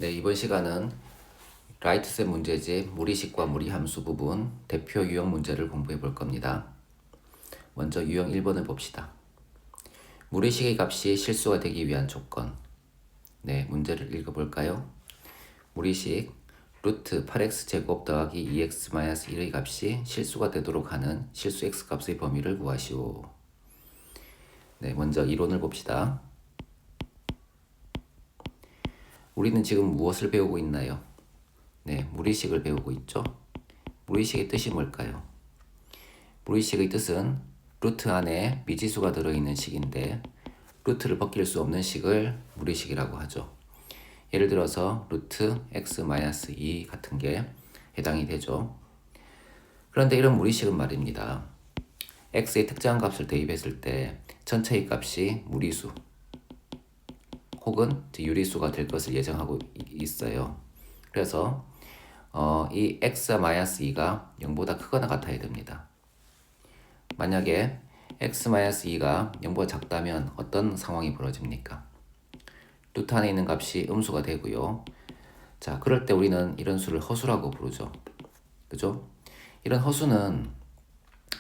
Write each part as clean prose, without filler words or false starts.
네, 이번 시간은 라이트셋 문제집 무리식과 무리함수 부분 대표 유형 문제를 공부해 볼 겁니다. 먼저 유형 1번을 봅시다. 무리식의 값이 실수가 되기 위한 조건. 네, 문제를 읽어볼까요? 무리식 루트 8x제곱 더하기 2x-1의 값이 실수가 되도록 하는 실수 x값의 범위를 구하시오. 네, 먼저 이론을 봅시다. 우리는 지금 무엇을 배우고 있나요? 네, 무리식을 배우고 있죠. 무리식의 뜻이 뭘까요? 무리식의 뜻은 루트 안에 미지수가 들어있는 식인데 루트를 벗길 수 없는 식을 무리식이라고 하죠. 예를 들어서 루트 x-2 같은 게 해당이 되죠. 그런데 이런 무리식은 말입니다. x의 특정한 값을 대입했을 때 전체의 값이 무리수 혹은 유리수가 될 것을 예정하고 있어요. 그래서 이 x-2가 0보다 크거나 같아야 됩니다. 만약에 x-2가 0보다 작다면 어떤 상황이 벌어집니까? 루트 안에 있는 값이 음수가 되고요. 자, 그럴 때 우리는 이런 수를 허수라고 부르죠. 그죠? 이런 허수는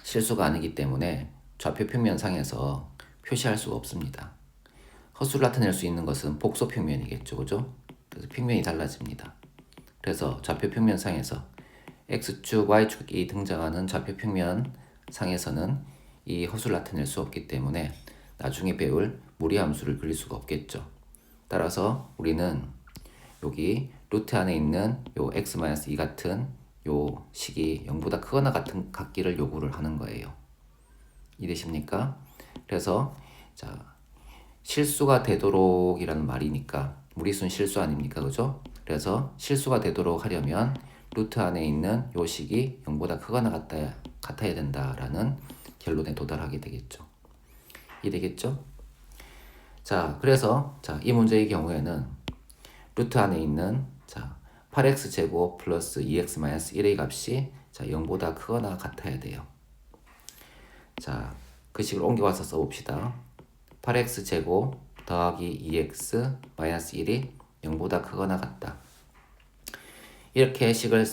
실수가 아니기 때문에 좌표 평면상에서 표시할 수가 없습니다. 허수를 나타낼 수 있는 것은 복소 평면이겠죠. 그죠? 그래서 평면이 달라집니다. 그래서 좌표 평면상에서 x축, y축이 등장하는 좌표 평면 상에서는 이 허수를 나타낼 수 없기 때문에 나중에 배울 무리함수를 그릴 수가 없겠죠. 따라서 우리는 여기 루트 안에 있는 요 x-2 같은 요 식이 0보다 크거나 같기를 요구를 하는 거예요. 이해되십니까? 그래서 자, 실수가 되도록 이라는 말이니까 무리수는 실수 아닙니까? 그죠? 그래서 실수가 되도록 하려면 루트 안에 있는 요 식이 0보다 크거나 같아야 된다라는 결론에 도달하게 되겠죠. 이해되겠죠? 자, 그래서 이 문제의 경우에는 루트 안에 있는 8x제곱 플러스 2x-1의 값이 0보다 크거나 같아야 돼요. 자, 그 식을 옮겨와서 써봅시다. 8x제곱 더하기 2x-1이 0보다 크거나 같다. 이렇게 식을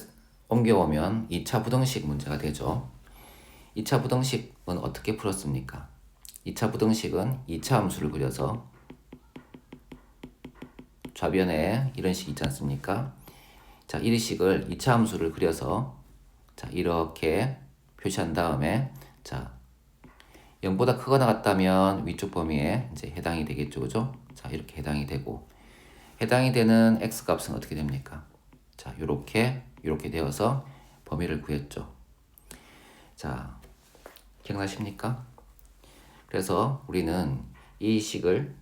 옮겨오면 2차 부등식 문제가 되죠. 2차 부등식은 어떻게 풀었습니까? 2차 부등식은 2차 함수를 그려서 좌변에 이런 식 있지 않습니까? 자, 이 식을 2차 함수를 그려서 이렇게 표시한 다음에 0보다 크거나 같다면 위쪽 범위에 이제 해당이 되겠죠. 그죠? 자, 이렇게 해당이 되고 해당이 되는 x 값은 어떻게 됩니까? 자, 요렇게 되어서 범위를 구했죠. 자, 기억나십니까? 그래서 우리는 이 식을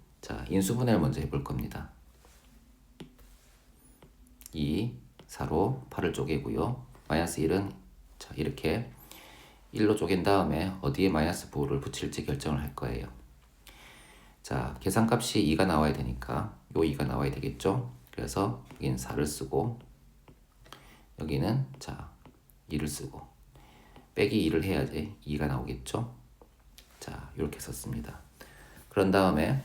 인수분해를 먼저 해볼 겁니다. 2, 4로 8을 쪼개고요. 마이너스 1은 이렇게 1로 쪼갠 다음에 어디에 마이너스 부호를 붙일지 결정을 할 거예요. 자, 계산값이 2가 나와야 되니까 요 2가 나와야 되겠죠. 그래서 여기는 4를 쓰고 여기는 2를 쓰고 빼기 2를 해야지 2가 나오겠죠. 자, 이렇게 썼습니다. 그런 다음에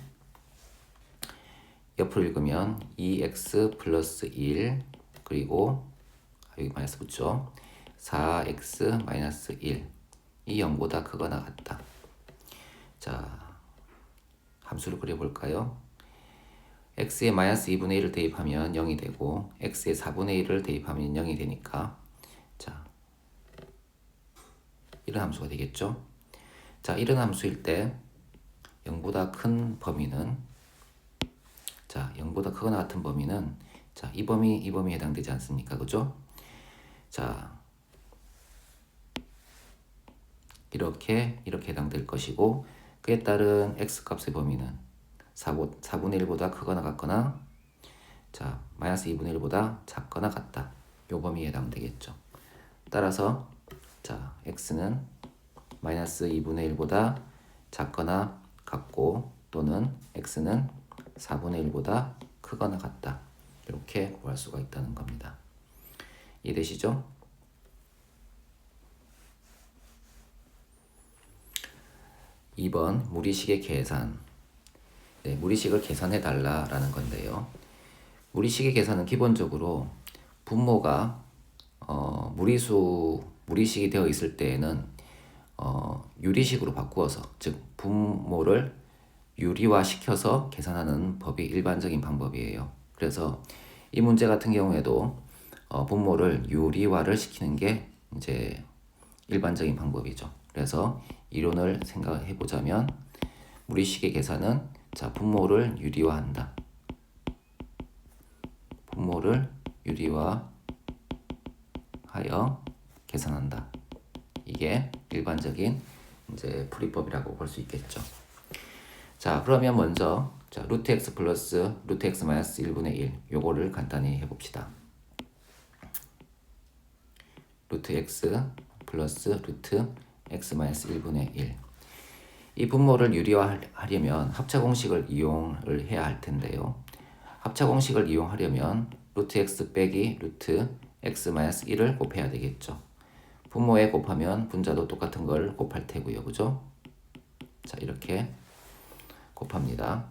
옆으로 읽으면 2x 플러스 1 그리고 여기 마이너스 붙죠. 4x 마이너스 1 이 0보다 크거나 같다. 자, 함수를 그려볼까요? x에 마이너스 2분의 1을 대입하면 0이 되고 x에 4분의 1을 대입하면 0이 되니까 이런 함수가 되겠죠. 자, 이런 함수일 때 0보다 큰 범위는 0보다 크거나 같은 범위는 이 범위에 해당되지 않습니까? 그죠? 자, 이렇게 해당될 것이고 그에 따른 x값의 범위는 4분의 1보다 크거나 같거나 마이너스 2분의 1보다 작거나 같다. 요 범위에 해당되겠죠. 따라서 x는 마이너스 2분의 1보다 작거나 같고 또는 x는 4분의 1보다 크거나 같다. 이렇게 구할 수가 있다는 겁니다. 이해되시죠? 2번 무리식의 계산. 네, 무리식을 계산해 달라라는 건데요. 무리식의 계산은 기본적으로 분모가 무리식이 되어 있을 때에는 유리식으로 바꾸어서, 즉 분모를 유리화 시켜서 계산하는 법이 일반적인 방법이에요. 그래서 이 문제 같은 경우에도 분모를 유리화를 시키는 게 이제 일반적인 방법이죠. 그래서 이론을 생각해 보자면 무리식의 계산은 자, 분모를 유리화한다. 분모를 유리화하여 계산한다. 이게 일반적인 이제 풀이법이라고 볼 수 있겠죠. 자, 그러면 먼저 자, 루트 x 플러스 루트 x 마이너스 1분의 1 요거를 간단히 해봅시다. 루트 x 플러스 루트 x 마이너스 1분의 1. 이 분모를 유리화하려면 합차 공식을 이용을 해야 할 텐데요. 합차 공식을 이용하려면 루트 x 빼기 루트 x 마이너스 1을 곱해야 되겠죠. 분모에 곱하면 분자도 똑같은 걸 곱할 테고요. 그죠? 자, 이렇게 곱합니다.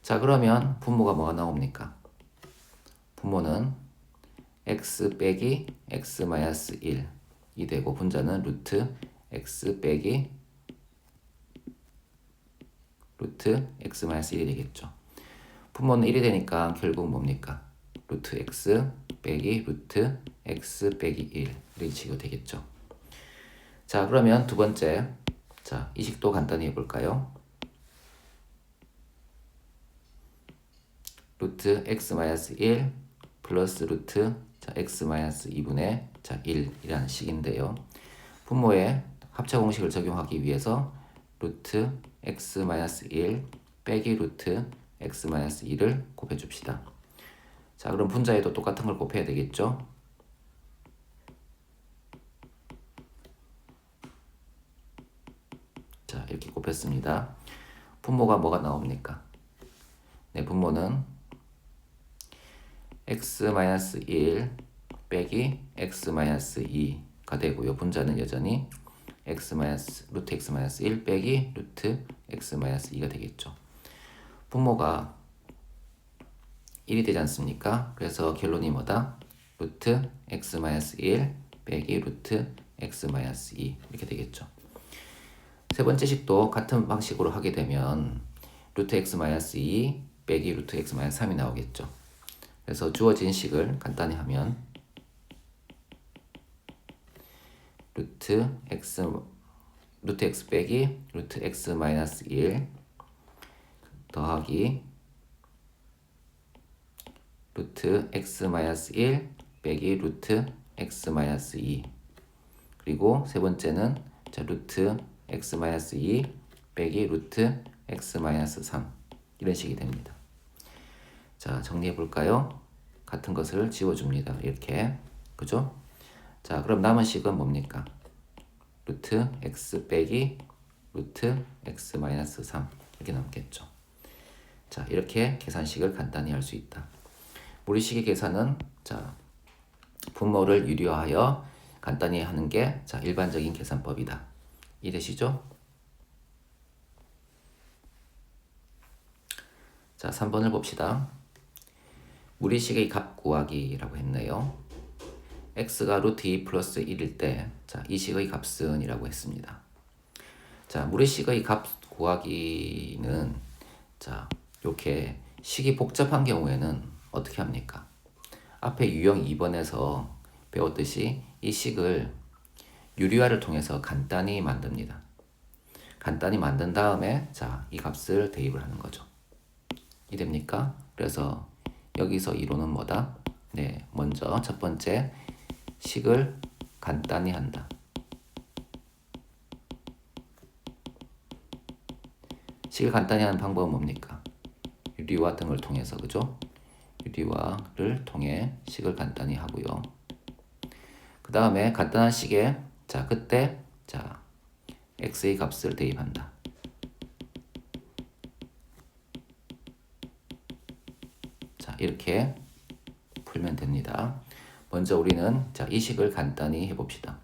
자, 그러면 분모가 뭐가 나옵니까? 분모는 x 빼기 x 마이너스 1이 되고 분자는 루트 x 빼기 루트 x 마이너스 1이 되겠죠. 분모는 1이 되니까 결국 뭡니까? 루트 x 빼기 루트 x 빼기 1 이렇게 식이 되겠죠. 자, 그러면 두 번째, 자, 이 식도 간단히 해볼까요? 루트 x 마이너스 1 플러스 루트 자, x 마이너스 2분의 자, 1이라는 식인데요. 분모에 합차 공식을 적용하기 위해서 루트 x 마이너스 1 빼기 루트 x 마이너스 2를 곱해 줍시다. 자, 그럼 분자에도 똑같은 걸 곱해야 되겠죠? 자, 이렇게 곱했습니다. 분모가 뭐가 나옵니까? 네, 분모는 x-1 빼기 x-2가 되고요. 분자는 여전히 루트 x-1 빼기 루트 x-2가 되겠죠. 분모가 1이 되지 않습니까? 그래서 결론이 뭐다? 루트 x-1 빼기 루트 x-2 이렇게 되겠죠. 세 번째 식도 같은 방식으로 하게 되면 루트 x-2 빼기 루트 x-3이 나오겠죠. 그래서 주어진 식을 간단히 하면 루트 x 빼기 루트 x-1 더하기 루트 x-1 빼기 루트 x-2 그리고 세 번째는 자, 루트 x-2 빼기 루트 x-3 이런 식이 됩니다. 자, 정리해 볼까요? 같은 것을 지워줍니다. 이렇게. 그죠? 자, 그럼 남은 식은 뭡니까? 루트 x 빼기 루트 x-3 이렇게 남겠죠. 자, 이렇게 계산식을 간단히 할 수 있다. 무리식의 계산은 자, 분모를 유리화하여 간단히 하는 게 자, 일반적인 계산법이다. 이해되시죠? 자, 3번을 봅시다. 무리식의 값 구하기라고 했네요. x가 루트 2 플러스 1일 때, 자, 이 식의 값은 이라고 했습니다. 자, 무리식의 값 구하기는, 자, 이렇게 식이 복잡한 경우에는 어떻게 합니까? 앞에 유형 2번에서 배웠듯이 이 식을 유리화를 통해서 간단히 만듭니다. 간단히 만든 다음에, 자, 이 값을 대입을 하는 거죠. 이해됩니까? 그래서 여기서 이론은 뭐다? 네, 먼저 첫 번째 식을 간단히 한다. 식을 간단히 하는 방법은 뭡니까? 유리화 등을 통해서, 그죠? 유리화를 통해 식을 간단히 하고요. 그 다음에 간단한 식에 자, 그때 자, x의 값을 대입한다. 자, 이렇게 풀면 됩니다. 먼저 우리는 자, 이 식을 간단히 해봅시다.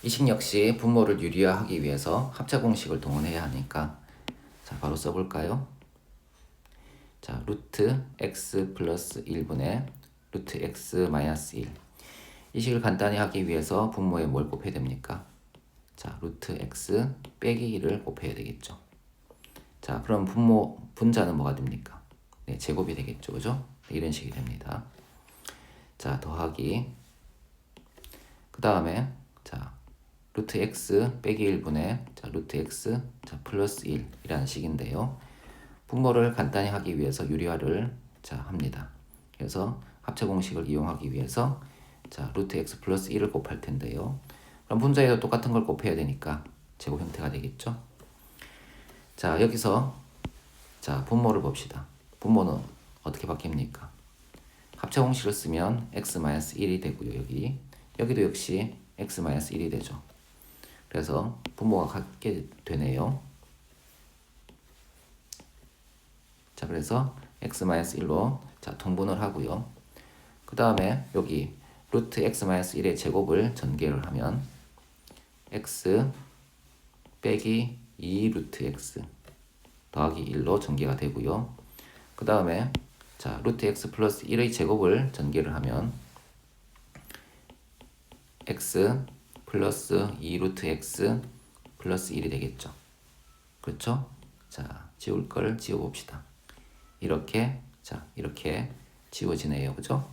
이 식 역시 분모를 유리화하기 위해서 합차 공식을 동원해야 하니까 자, 바로 써볼까요? 자, 루트 x 플러스 1분의 루트 x 마이너스 1. 이 식을 간단히 하기 위해서 분모에 뭘 곱해야 됩니까? 자, 루트 x 빼기 1을 곱해야 되겠죠. 자, 그럼 분자는 뭐가 됩니까? 네, 제곱이 되겠죠. 그죠? 네, 이런 식이 됩니다. 자, 더하기. 그 다음에, 자, 루트 x 빼기 1분의, 자, 루트 x, 자, 플러스 1이라는 식인데요. 분모를 간단히 하기 위해서 유리화를, 자, 합니다. 그래서 합체 공식을 이용하기 위해서, 자, 루트 x 플러스 1을 곱할 텐데요. 그럼 분자에도 똑같은 걸 곱해야 되니까 제곱 형태가 되겠죠. 자, 여기서, 자, 분모를 봅시다. 분모는 어떻게 바뀝니까? 합체 공식을 쓰면 x-1이 되고요. 여기도 역시 x-1이 되죠. 그래서 분모가 같게 되네요. 자, 그래서 x-1로 자, 통분을 하고요. 그 다음에 여기 루트 x-1의 제곱을 전개를 하면 x 빼기 2 루트 x 더하기 1로 전개가 되고요. 그 다음에 자, 루트 x 플러스 1의 제곱을 전개를 하면 x 플러스 2 루트 x 플러스 1이 되겠죠. 그렇죠? 자, 지울 걸 지워봅시다. 이렇게, 자, 이렇게 지워지네요. 그죠?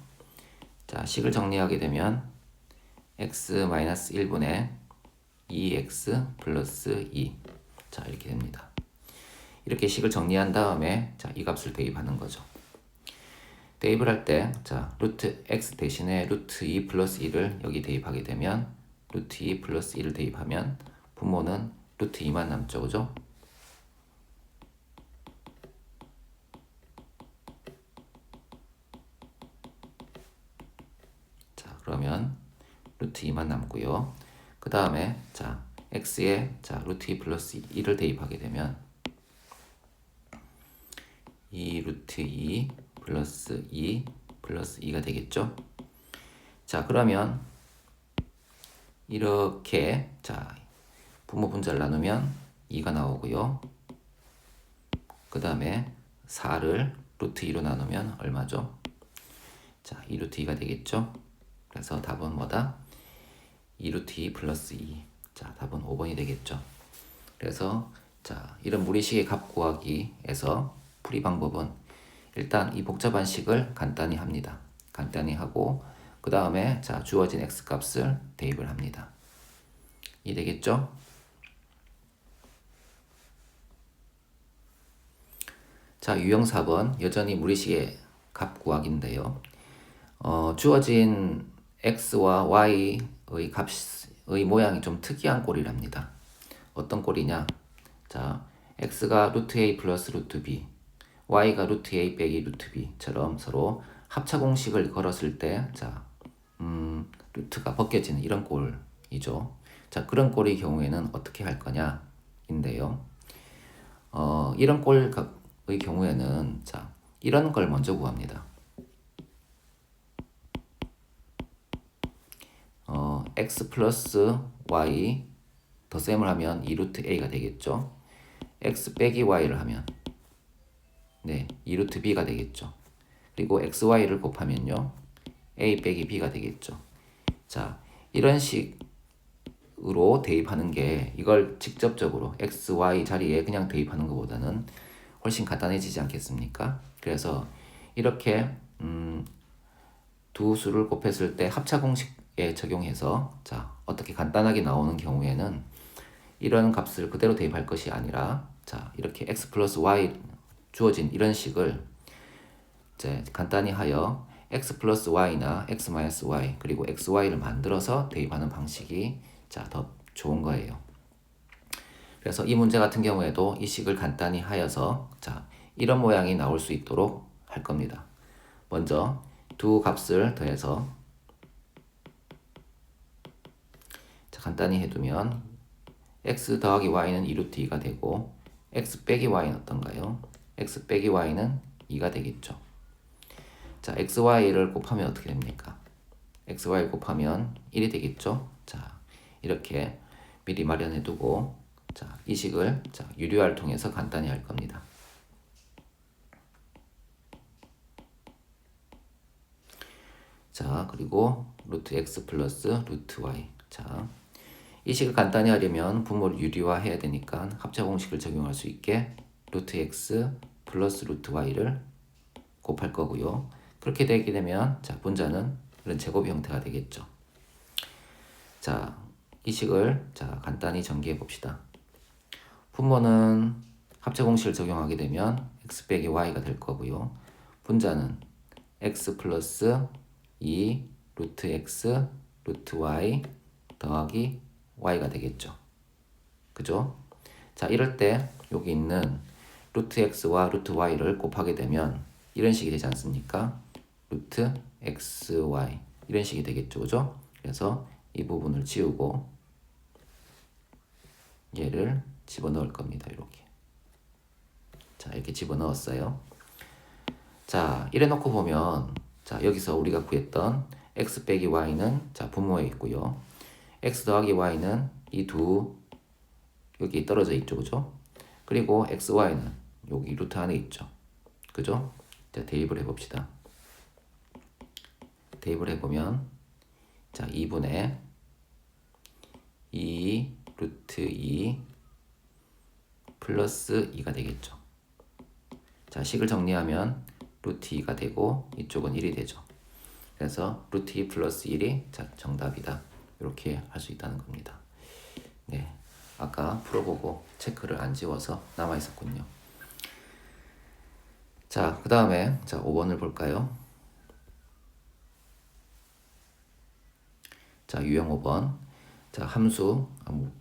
자, 식을 정리하게 되면 x-1분의 2x 플러스 2. 자, 이렇게 됩니다. 이렇게 식을 정리한 다음에 자, 이 값을 대입하는 거죠. 대입을 할 때, 자, 루트 x 대신에 루트 2 플러스 1을 여기 대입하게 되면 루트 2 플러스 1을 대입하면 분모는 루트 2만 남죠. 그죠? 자, 그러면 루트 2만 남고요. 그 다음에 자, x에 자, 루트 2 플러스 1을 대입하게 되면 2 루트 2 플러스 2 플러스 2가 되겠죠. 자, 그러면 이렇게 자, 분모 분자를 나누면 2가 나오고요. 그 다음에 4를 루트 2로 나누면 얼마죠? 자, 2 루트 2가 되겠죠. 그래서 답은 뭐다? 2 루트 2 플러스 2. 자, 답은 5번이 되겠죠. 그래서 자, 이런 무리식의 값 구하기에서 풀이 방법은 일단 이 복잡한 식을 간단히 합니다. 간단히 하고 그 다음에 자, 주어진 x 값을 대입을 합니다. 이 되겠죠? 자, 유형 4번 여전히 무리식의 값 구하기인데요. 주어진 x와 y의 값의 모양이 좀 특이한 꼴이랍니다. 어떤 꼴이냐? 자, x가 루트 a 플러스 루트 b, y가 루트 a 빼기 루트 b처럼 서로 합차 공식을 걸었을 때, 자, 루트가 벗겨지는 이런 꼴이죠. 자, 그런 꼴의 경우에는 어떻게 할 거냐인데요. 이런 꼴의 경우에는 자, 이런 걸 먼저 구합니다. x 플러스 y 덧셈을 하면 2 루트 a가 되겠죠. x 빼기 y를 하면 네, 2 루트 b가 되겠죠. 그리고 xy를 곱하면요, a 빼기 b가 되겠죠. 자, 이런 식으로 대입하는 게 이걸 직접적으로 x, y 자리에 그냥 대입하는 것보다는 훨씬 간단해지지 않겠습니까? 그래서 이렇게 두 수를 곱했을 때 합차 공식에 적용해서 자, 어떻게 간단하게 나오는 경우에는 이런 값을 그대로 대입할 것이 아니라 자, 이렇게 x 플러스 y 주어진 이런 식을 이제 간단히 하여 x 플러스 y나 x 마이너스 y 그리고 xy를 만들어서 대입하는 방식이 자, 더 좋은 거예요. 그래서 이 문제 같은 경우에도 이 식을 간단히 하여서 자, 이런 모양이 나올 수 있도록 할 겁니다. 먼저 두 값을 더해서 자, 간단히 해두면 x 더하기 y는 2 루트 2가 되고 x 빼기 y는 어떤가요? x 빼기 y는 2가 되겠죠. 자, xy를 곱하면 어떻게 됩니까? xy 곱하면 1이 되겠죠. 자, 이렇게 미리 마련해 두고 자, 이 식을 자, 유리화를 통해서 간단히 할 겁니다. 자, 그리고 루트 x 플러스 루트 y. 자, 이 식을 간단히 하려면 분모를 유리화해야 되니까 합차 공식을 적용할 수 있게 루트 x 플러스 루트 y를 곱할 거고요. 그렇게 되게 되면 자, 분자는 이런 제곱 형태가 되겠죠. 자, 이 식을 자, 간단히 전개해 봅시다. 분모는 합차 공식을 적용하게 되면 x 빼기 y가 될 거고요. 분자는 x 플러스 2 루트 x 루트 y 더하기 y가 되겠죠. 그죠? 자, 이럴 때 여기 있는 루트 x와 루트 y를 곱하게 되면 이런 식이 되지 않습니까? 루트 xy 이런 식이 되겠죠. 그죠? 그래서 이 부분을 지우고 얘를 집어넣을 겁니다. 이렇게. 자, 이렇게 집어넣었어요. 자, 이래 놓고 보면 자, 여기서 우리가 구했던 x 빼기 y는 자, 분모에 있고요. x 더하기 y는 이 두 여기 떨어져 있죠. 그죠? 그리고 xy는 여기 루트 안에 있죠. 그죠? 자, 대입을 해봅시다. 대입을 해보면 자, 2분의 2 루트 2 플러스 2가 되겠죠. 자, 식을 정리하면 루트 2가 되고 이쪽은 1이 되죠. 그래서 루트 2 플러스 1이 자, 정답이다. 이렇게 할 수 있다는 겁니다. 네, 아까 풀어보고 체크를 안 지워서 남아 있었군요. 자, 그 다음에 자, 5번을 볼까요? 자, 유형 5번. 자, 함수,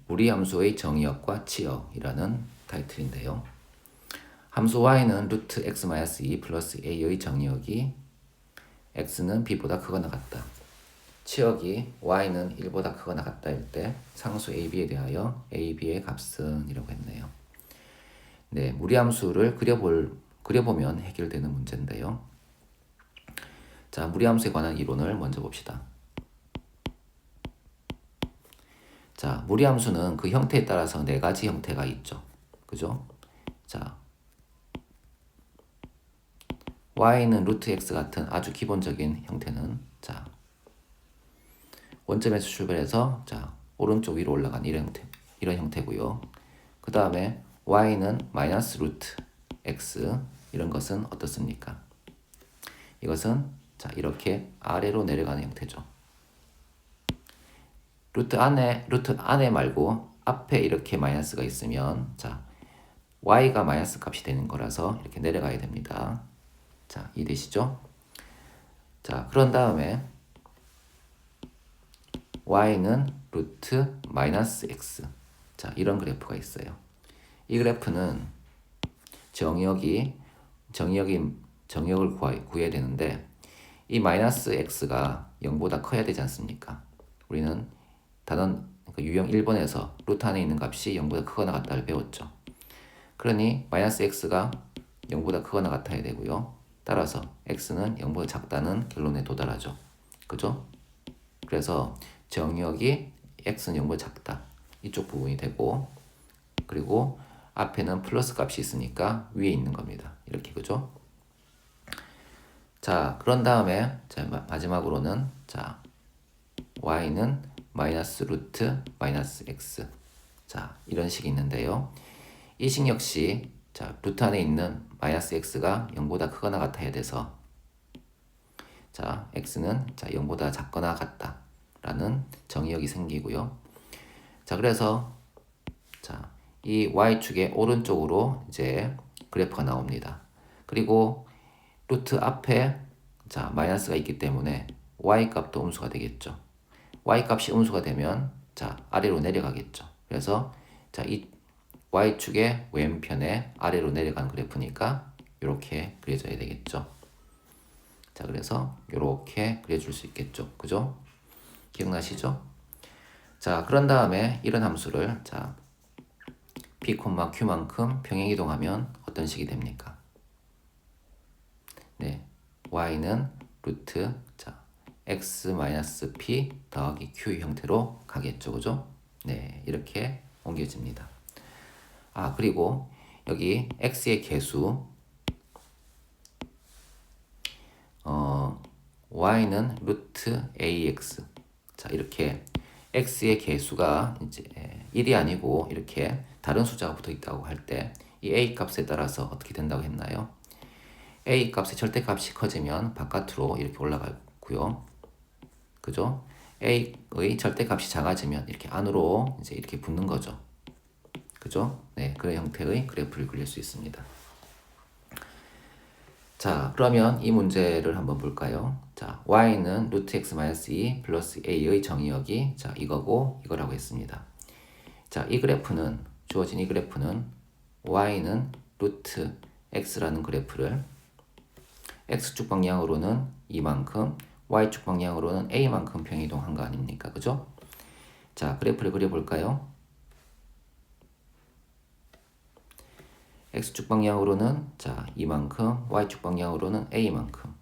무리함수의 정의역과 치역이라는 타이틀인데요. 함수 y는 루트 x-2 플러스 a의 정의역이 x는 b보다 크거나 같다. 치역이 y는 1보다 크거나 같다 일 때 상수 ab에 대하여 ab의 값은 이라고 했네요. 네, 무리함수를 그려보면 해결되는 문제인데요. 자, 무리함수에 관한 이론을 먼저 봅시다. 자, 무리함수는 그 형태에 따라서 네 가지 형태가 있죠. 그죠? 자, y는 루트 x 같은 아주 기본적인 형태는 자, 원점에서 출발해서 자, 오른쪽 위로 올라간 이런 형태고요. 그 다음에 y는 마이너스 루트 x 이런 것은 어떻습니까? 이것은 자, 이렇게 아래로 내려가는 형태죠. 루트 안에 말고 앞에 이렇게 마이너스가 있으면 자, y가 마이너스 값이 되는 거라서 이렇게 내려가야 됩니다. 자, 이해되시죠? 자, 그런 다음에 y는 루트 마이너스 x. 자, 이런 그래프가 있어요. 이 그래프는 정의역을 구해야 되는데 이 마이너스 x가 0보다 커야 되지 않습니까? 우리는 단원 유형 1번에서 루트 안에 있는 값이 0보다 크거나 같다를 배웠죠. 그러니 마이너스 x가 0보다 크거나 같아야 되고요. 따라서 x는 0보다 작다는 결론에 도달하죠. 그죠? 그래서 정의역이 x는 0보다 작다. 이쪽 부분이 되고 그리고 앞에는 플러스 값이 있으니까 위에 있는 겁니다. 이렇게 그죠? 자, 그런 다음에 자, 마지막으로는 자, y는 마이너스 루트 마이너스 x. 자, 이런 식이 있는데요. 이 식 역시 자, 루트 안에 있는 마이너스 x가 0보다 크거나 같아야 돼서 자, x는 자, 0보다 작거나 같다 라는 정의역이 생기고요. 자, 그래서 자, 이 y축의 오른쪽으로 이제 그래프가 나옵니다. 그리고 루트 앞에 자, 마이너스가 있기 때문에 y 값도 음수가 되겠죠. y 값이 음수가 되면 자, 아래로 내려가겠죠. 그래서 자, 이 y축의 왼편에 아래로 내려간 그래프니까 이렇게 그려져야 되겠죠. 자, 그래서 이렇게 그려줄 수 있겠죠. 그죠? 기억나시죠? 자, 그런 다음에 이런 함수를 자, p, q만큼 평행이동하면 어떤 식이 됩니까? 네, y는 루트 자, x-p 더하기 q 형태로 가겠죠. 그죠? 네, 이렇게 옮겨집니다. 아, 그리고 여기 x의 개수 y는 루트 ax. 자, 이렇게 x의 개수가 이제 1이 아니고 이렇게 다른 숫자가 붙어 있다고 할 때 이 a 값에 따라서 어떻게 된다고 했나요? a 값의 절대값이 커지면 바깥으로 이렇게 올라가고요. 그죠? a의 절대값이 작아지면 이렇게 안으로 이제 이렇게 붙는 거죠. 그죠? 네, 그런 형태의 그래프를 그릴 수 있습니다. 자, 그러면 이 문제를 한번 볼까요? 자, y는 루트 x-2 플러스 a의 정의역이 자, 이거고 이거라고 했습니다. 자, 이 그래프는 주어진 이 그래프는 y는 루트 x라는 그래프를 x축 방향으로는 이만큼, y축 방향으로는 a만큼 평이동한 거 아닙니까? 그죠? 자, 그래프를 그려볼까요? x축 방향으로는 자, 이만큼, y축 방향으로는 a만큼.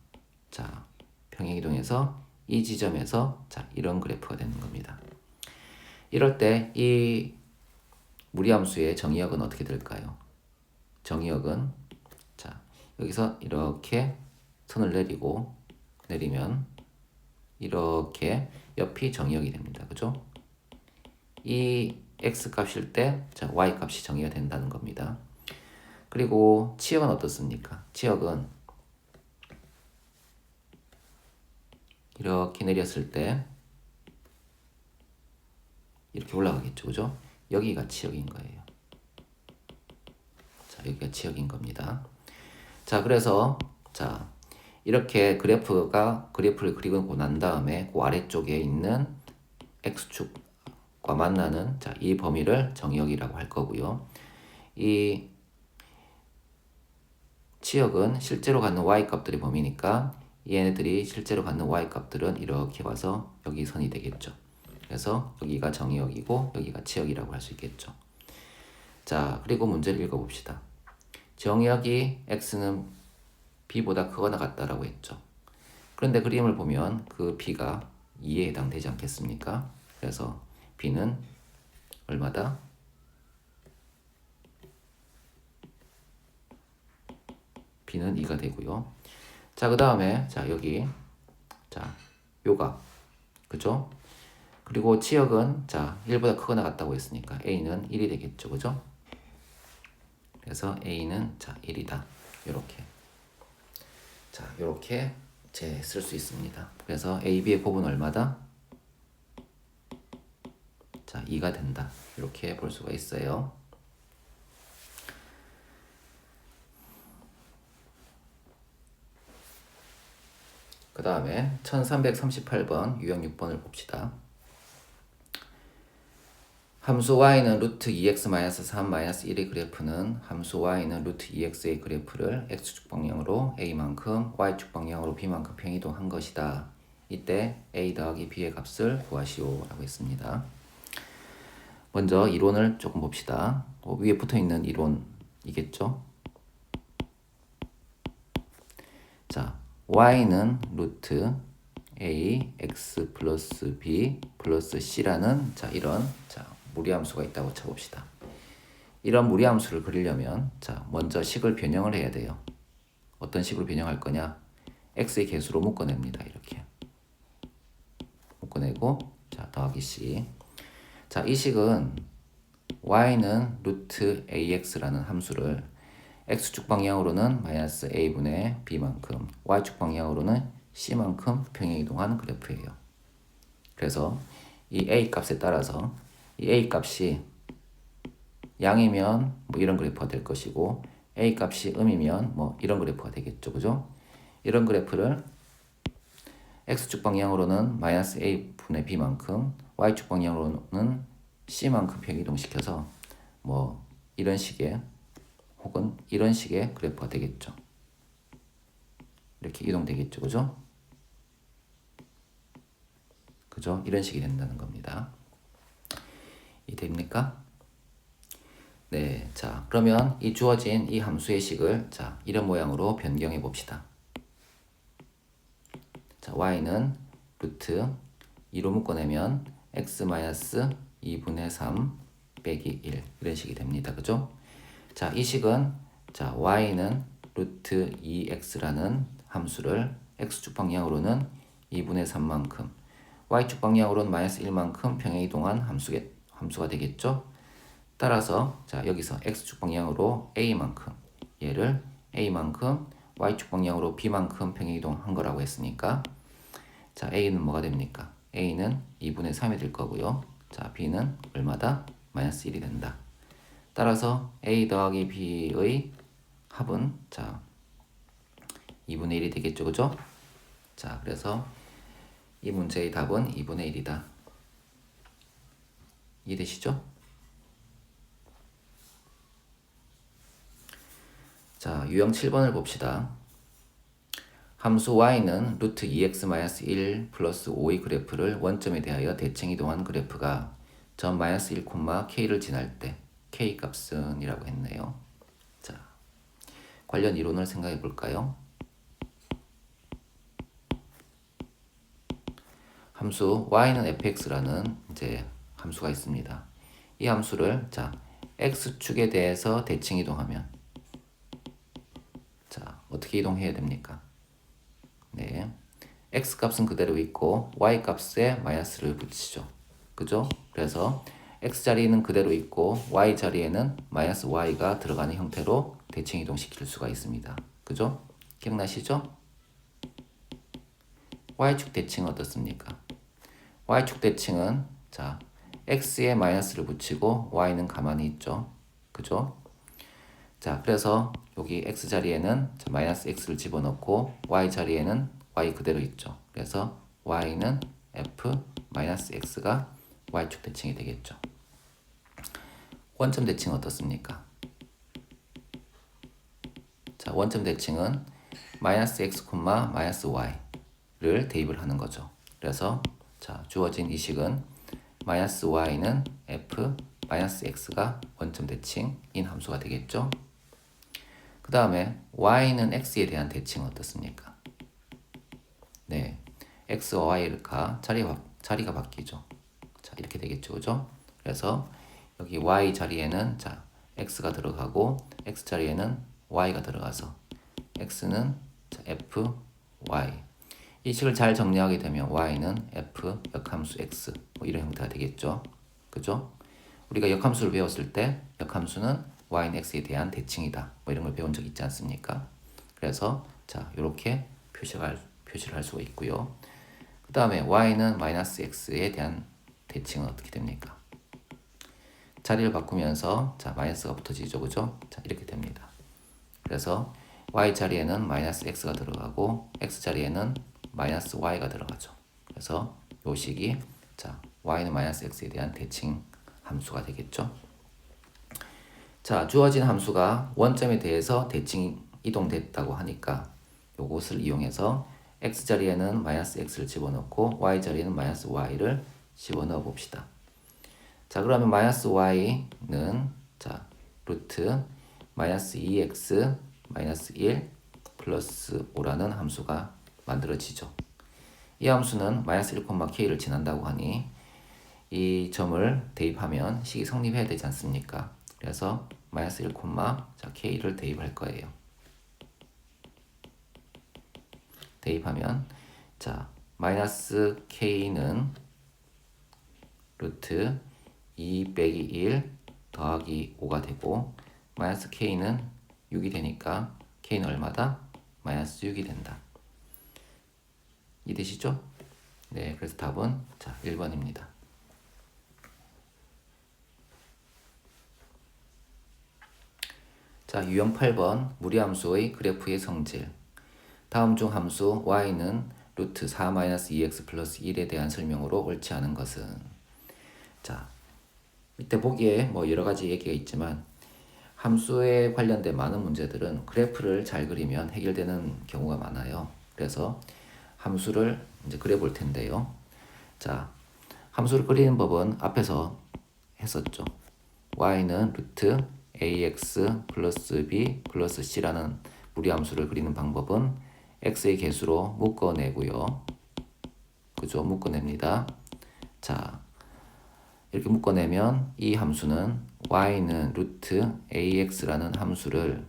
자, 평행이동해서 이 지점에서 자, 이런 그래프가 되는 겁니다. 이럴 때 이 무리함수의 정의역은 어떻게 될까요? 정의역은 자, 여기서 이렇게 선을 내리면 이렇게 옆이 정의역이 됩니다. 그죠? 이 x 값일 때 자, y 값이 정의가 된다는 겁니다. 그리고 치역은 어떻습니까? 치역은 이렇게 내렸을 때 이렇게 올라가겠죠. 그죠? 여기가 치역인 거예요. 자, 여기가 치역인 겁니다. 자, 그래서 자, 이렇게 그래프를 그리고 난 다음에 그 아래쪽에 있는 x축과 만나는 자, 이 범위를 정의역이라고 할 거고요. 이 치역은 실제로 갖는 y값들의 범위니까 얘네들이 실제로 갖는 y값들은 이렇게 와서 여기 선이 되겠죠. 그래서 여기가 정의역이고 여기가 치역이라고 할 수 있겠죠. 자, 그리고 문제를 읽어봅시다. 정의역이 x는 b보다 크거나 같다라고 했죠. 그런데 그림을 보면 그 b가 2에 해당되지 않겠습니까? 그래서 b는 얼마다? b는 2가 되고요. 자, 그 다음에 자, 여기 자, 요가 그죠? 그리고 치역은 자, 1보다 크거나 같다고 했으니까 a는 1이 되겠죠. 그죠? 그래서 a는 자, 1이다. 요렇게. 자, 요렇게 쓸 수 있습니다. 그래서 a, b의 곱은 얼마다? 자, 2가 된다. 이렇게 볼 수가 있어요. 그 다음에 1338번 유형 6번을 봅시다. 함수 y는 루트 2x-3-1의 그래프는 함수 y는 루트 2x의 그래프를 x축 방향으로 a만큼 y축 방향으로 b만큼 평이동한 것이다. 이때 a 더하기 b의 값을 구하시오 라고 했습니다. 먼저 이론을 조금 봅시다. 위에 붙어있는 이론이겠죠. 자, y는 루트 a x 플러스 b 플러스 c라는 자, 이런 자, 무리함수가 있다고 쳐봅시다. 이런 무리함수를 그리려면 자, 먼저 식을 변형을 해야 돼요. 어떤 식으로 변형할 거냐? x의 개수로 묶어냅니다. 이렇게 묶어내고 자, 더하기 c. 자, 이 식은 y는 루트 ax라는 함수를 x축 방향으로는 마이너스 a분의 b만큼, y축 방향으로는 c만큼 평행이동하는 그래프예요. 그래서 이 a 값에 따라서 이 a 값이 양이면 뭐 이런 그래프가 될 것이고 a 값이 음이면 뭐 이런 그래프가 되겠죠. 그죠? 이런 그래프를 x축 방향으로는 마이너스 a분의 b만큼, y축 방향으로는 c만큼 평이동시켜서 뭐 이런 식의 혹은 이런 식의 그래프가 되겠죠. 이렇게 이동되겠죠. 그죠? 그죠? 이런 식이 된다는 겁니다. 이해됩니까? 네, 자, 그러면 이 주어진 이 함수의 식을 자, 이런 모양으로 변경해 봅시다. 자, y는 루트 2로 묶어내면 x-2분의 3 빼기 1 이런 식이 됩니다. 그죠? 자, 이 식은 자, y는 루트 2x라는 함수를 x축 방향으로는 2분의 3만큼, y축 방향으로는 마이너스 1만큼 평행이동한 함수가 되겠죠. 따라서 자 여기서 x축 방향으로 a만큼, 얘를 a만큼, y축 방향으로 b만큼 평행이동한 거라고 했으니까 자 a는 뭐가 됩니까? a는 2분의 3이 될 거고요. 자 b는 얼마다? 마이너스 1이 된다. 따라서 a 더하기 b의 합은 자 2분의 1이 되겠죠, 그죠? 자 그래서 이 문제의 답은 2분의 1이다. 이해되시죠? 자 유형 7번을 봅시다. 함수 y는 루트 2x-1 플러스 5의 그래프를 원점에 대하여 대칭 이동한 그래프가 점 마이너스 1, k를 지날 때 k 값은 이라고 했네요. 자 관련 이론을 생각해 볼까요? 함수 y는 fx라는 이제 함수가 있습니다. 이 함수를 자 x축에 대해서 대칭 이동하면 자 어떻게 이동해야 됩니까? 네, x 값은 그대로 있고 y 값에 마이너스를 붙이죠. 그죠? 그래서 x 자리는 그대로 있고 y 자리에는 마이너스 y가 들어가는 형태로 대칭 이동시킬 수가 있습니다. 그죠? 기억나시죠? y축 대칭은 어떻습니까? y축 대칭은 자 x에 마이너스를 붙이고 y는 가만히 있죠. 그죠? 자 그래서 여기 x 자리에는 마이너스 x를 집어넣고 y 자리에는 y 그대로 있죠. 그래서 y는 f 마이너스 x가 y축 대칭이 되겠죠. 원점 대칭은 어떻습니까? 자 원점 대칭은 마이너스 x, 마이너스 y를 대입을 하는 거죠. 그래서 자 주어진 이 식은 마이너스 y는 f 마이너스 x가 원점 대칭인 함수가 되겠죠. 그 다음에 y는 x에 대한 대칭은 어떻습니까? 네, x와 y가 자리가 바뀌죠. 자 이렇게 되겠죠, 그죠? 그래서 여기 y 자리에는 자 x가 들어가고 x 자리에는 y가 들어가서 x는 자, f y 이 식을 잘 정리하게 되면 y는 f 역함수 x 뭐 이런 형태가 되겠죠, 그죠? 우리가 역함수를 배웠을 때 역함수는 y는 x에 대한 대칭이다 뭐 이런 걸 배운 적 있지 않습니까? 그래서 자 이렇게 표시를 할 수가 있고요. 그 다음에 y는 마이너스 x에 대한 대칭은 어떻게 됩니까? 자리를 바꾸면서 자 마이너스가 붙어지죠, 그죠? 자 이렇게 됩니다. 그래서 y 자리에는 마이너스 x가 들어가고 x 자리에는 마이너스 y가 들어가죠. 그래서 요 식이 자 y는 마이너스 x에 대한 대칭 함수가 되겠죠. 자 주어진 함수가 원점에 대해서 대칭 이동됐다고 하니까 요것을 이용해서 x 자리에는 마이너스 x를 집어넣고 y 자리에는 마이너스 y를 집어넣어 봅시다. 자 그러면 마이너스 y는 자 루트 마이너스 2x 마이너스 1 플러스 5라는 함수가 만들어지죠. 이 함수는 마이너스 1, k를 지난다고 하니 이 점을 대입하면 식이 성립해야 되지 않습니까? 그래서 마이너스 1, 자, k를 대입할 거예요. 대입하면 자 마이너스 k는 루트 2 빼기 1 더하기 5가 되고 마이너스 k는 6이 되니까 k는 얼마다? 마이너스 6이 된다. 이해되시죠? 네, 그래서 답은 자 1번입니다. 자, 유형 8번 무리함수의 그래프의 성질. 다음 중 함수 y는 루트 4-2x 플러스 1에 대한 설명으로 옳지 않은 것은 자 밑에 보기에 뭐 여러 가지 얘기가 있지만 함수에 관련된 많은 문제들은 그래프를 잘 그리면 해결되는 경우가 많아요. 그래서 함수를 이제 그려 볼 텐데요. 자 함수를 그리는 법은 앞에서 했었죠. y는 루트 ax 플러스 b 플러스 c라는 무리함수를 그리는 방법은 x의 개수로 묶어내고요. 그죠? 묶어냅니다. 자, 이렇게 묶어내면 이 함수는 y는 루트 ax라는 함수를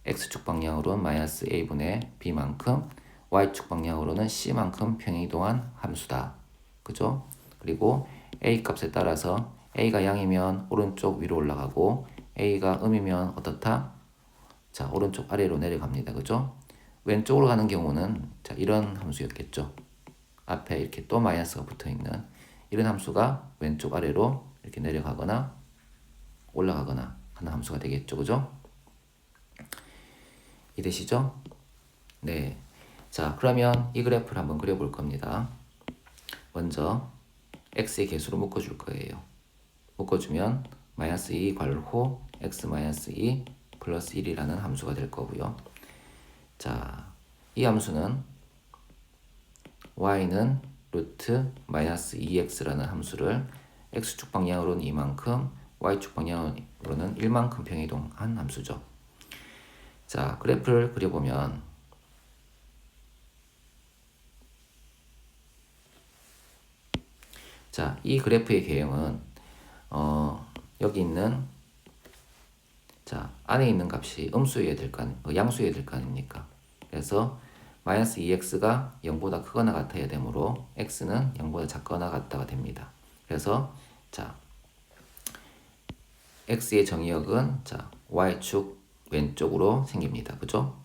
x축 방향으로는 마이너스 a분의 b만큼 y축 방향으로는 c만큼 평행이동한 함수다. 그죠? 그리고 a 값에 따라서 a가 양이면 오른쪽 위로 올라가고 a가 음이면 어떻다? 자, 오른쪽 아래로 내려갑니다. 그죠? 왼쪽으로 가는 경우는 자, 이런 함수였겠죠. 앞에 이렇게 또 마이너스가 붙어 있는 이런 함수가 왼쪽 아래로 이렇게 내려가거나 올라가거나 하는 함수가 되겠죠. 그죠? 이해되시죠? 네. 자, 그러면 이 그래프를 한번 그려볼 겁니다. 먼저 x의 개수로 묶어줄 거예요. 묶어주면 마이너스 2 괄호 x 마이너스 2 플러스 1이라는 함수가 될 거고요. 자, 이 함수는 y는 루트 마이너스 2x라는 함수를 x축 방향으로는 이만큼, y축 방향으로는 1만큼 평이동한 함수죠. 자, 그래프를 그려보면 자, 이 그래프의 개형은 여기 있는 자, 안에 있는 값이 음수여야 될 거 양수여야 될 거 아닙니까? 그래서 마이너스 2x가 0보다 크거나 같아야 되므로 x는 0보다 작거나 같다가 됩니다. 그래서 자, x의 정의역은 자, y축 왼쪽으로 생깁니다. 그죠?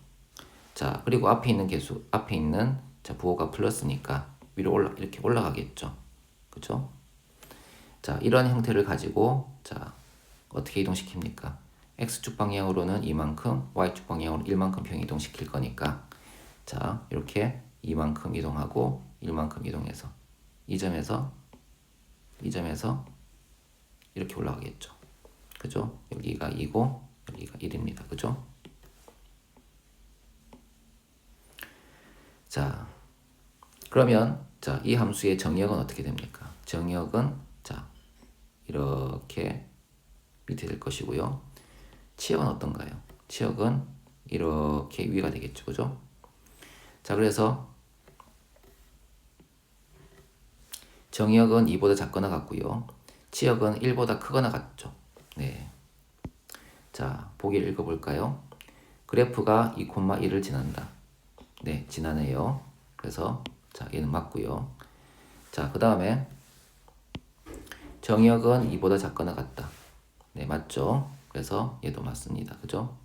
자, 그리고 앞에 있는 자, 부호가 플러스니까 위로 이렇게 올라가겠죠. 그죠? 자, 이런 형태를 가지고 자, 어떻게 이동시킵니까? x축 방향으로는 이만큼, y축 방향으로 1만큼 평 이동시킬 거니까 자, 이렇게 2만큼 이동하고 1만큼 이동해서 이 점에서 이렇게 올라가겠죠. 그죠? 여기가 2고 여기가 1입니다. 그죠? 자, 그러면 자, 이 함수의 정의역은 어떻게 됩니까? 정의역은 자, 이렇게 밑에 될 것이고요. 치역은 어떤가요? 치역은 이렇게 위가 되겠죠. 그죠? 자, 그래서 정의역은 2보다 작거나 같고요. 치역은 1보다 크거나 같죠. 네. 자, 보기를 읽어볼까요? 그래프가 2,1을 지난다. 네, 지나네요. 그래서 자, 얘는 맞고요. 자, 그 다음에 정의역은 2보다 작거나 같다. 네, 맞죠? 그래서 얘도 맞습니다. 그죠?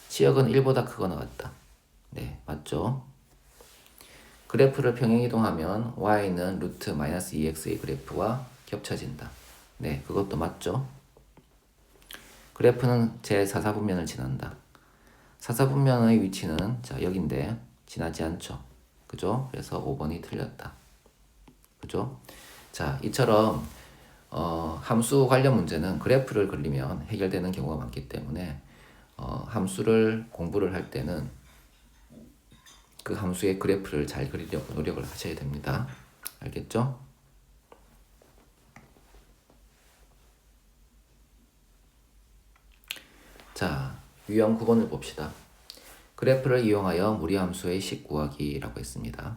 치역은 1보다 크거나 같다. 네, 맞죠? 그래프를 평행이동하면 y는 루트 마이너스 2x의 그래프와 겹쳐진다. 네, 그것도 맞죠? 그래프는 제4사분면을 지난다. 사사분면의 위치는 자, 여긴데 지나지 않죠. 그죠? 그래서 5번이 틀렸다. 그죠? 자, 이처럼 함수 관련 문제는 그래프를 그리면 해결되는 경우가 많기 때문에 함수를 공부를 할 때는 그 함수의 그래프를 잘 그리려고 노력을 하셔야 됩니다. 알겠죠? 자, 유형 9번을 봅시다. 그래프를 이용하여 무리함수의 식 구하기라고 했습니다.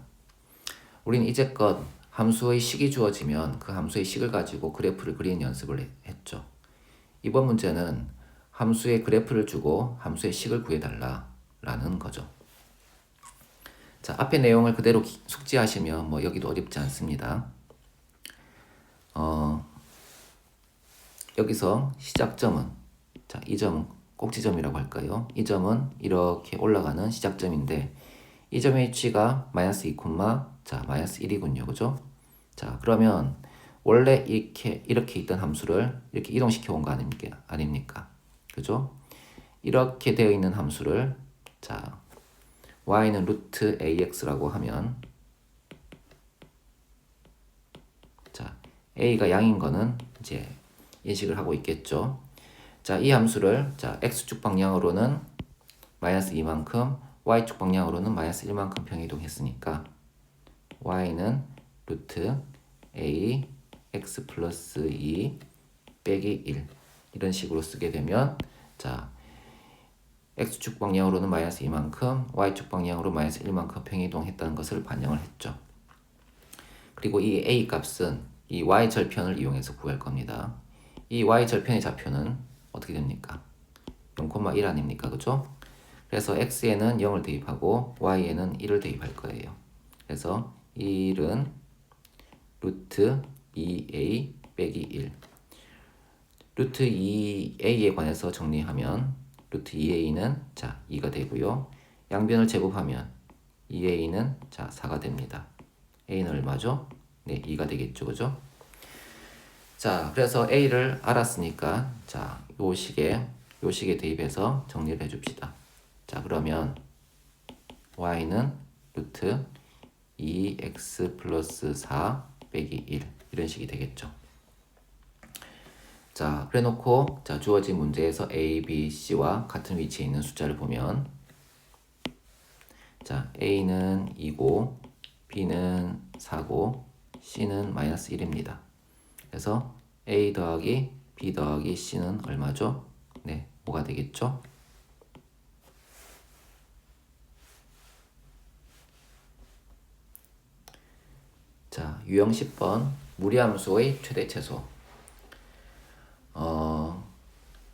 우린 이제껏 함수의 식이 주어지면 그 함수의 식을 가지고 그래프를 그리는 연습을 했죠. 이번 문제는 함수의 그래프를 주고 함수의 식을 구해달라 라는 거죠. 자, 앞의 내용을 그대로 숙지하시면 뭐 여기도 어렵지 않습니다. 여기서 시작점은 자, 이 점은 꼭지점이라고 할까요? 이 점은 이렇게 올라가는 시작점인데 이 점의 위치가 마이너스 2, 자, 마이너스 1이군요. 그죠? 자, 그러면 원래 이렇게 있던 함수를 이렇게 이동시켜 온 거 아닙니까? 그죠? 이렇게 되어 있는 함수를 자, y는 루트 ax라고 하면 자, a가 양인 거는 이제 인식을 하고 있겠죠. 자, 이 함수를 자, x축 방향으로는 마이너스 2만큼, y축 방향으로는 마이너스 1만큼 평이동했으니까 y는 루트 a x 플러스 2 빼기 1 이런 식으로 쓰게 되면 자, x축 방향으로는 마이너스 2만큼, y축 방향으로 마이너스 1만큼 평이동했다는 것을 반영을 했죠. 그리고 이 a 값은 이 y 절편을 이용해서 구할 겁니다. 이 y 절편의 좌표는 어떻게 됩니까? 0,1 아닙니까? 그죠? 그래서 x에는 0을 대입하고 y에는 1을 대입할 거예요. 그래서 1은 루트 2a 빼기 1. 루트 2a에 관해서 정리하면 루트 2a는 자 2가 되고요. 양변을 제곱하면 2a는 자 4가 됩니다. a는 얼마죠? 네, 2가 되겠죠. 그죠? 자, 그래서 a를 알았으니까 자, 요 식에 대입해서 정리를 해 줍시다. 자, 그러면 y는 루트 2x 플러스 4 빼기 1 이런 식이 되겠죠. 자, 그래 놓고 자, 주어진 문제에서 a, b, c와 같은 위치에 있는 숫자를 보면 자, a는 2고 b는 4고 c는 마이너스 1입니다. 그래서 a 더하기 b 더하기 c는 얼마죠? 네, 5가 되겠죠? 자, 유형 10번 무리함수의 최대 최소.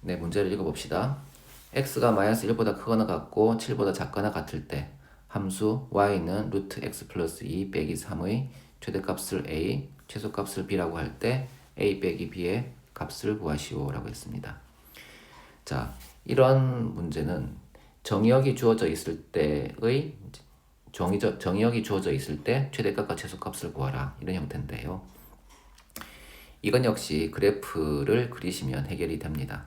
네, 문제를 읽어봅시다. x가 마이너스 1보다 크거나 같고 7보다 작거나 같을 때 함수 y는 루트 x 플러스 2 빼기 3의 최대값을 a, 최소값을 b라고 할 때 a 빼기 b의 값을 구하시오 라고 했습니다. 자, 이런 문제는 정의역이 주어져 있을 때의 정의역이 주어져 있을 때 최대값과 최소값을 구하라 이런 형태인데요. 이건 역시 그래프를 그리시면 해결이 됩니다.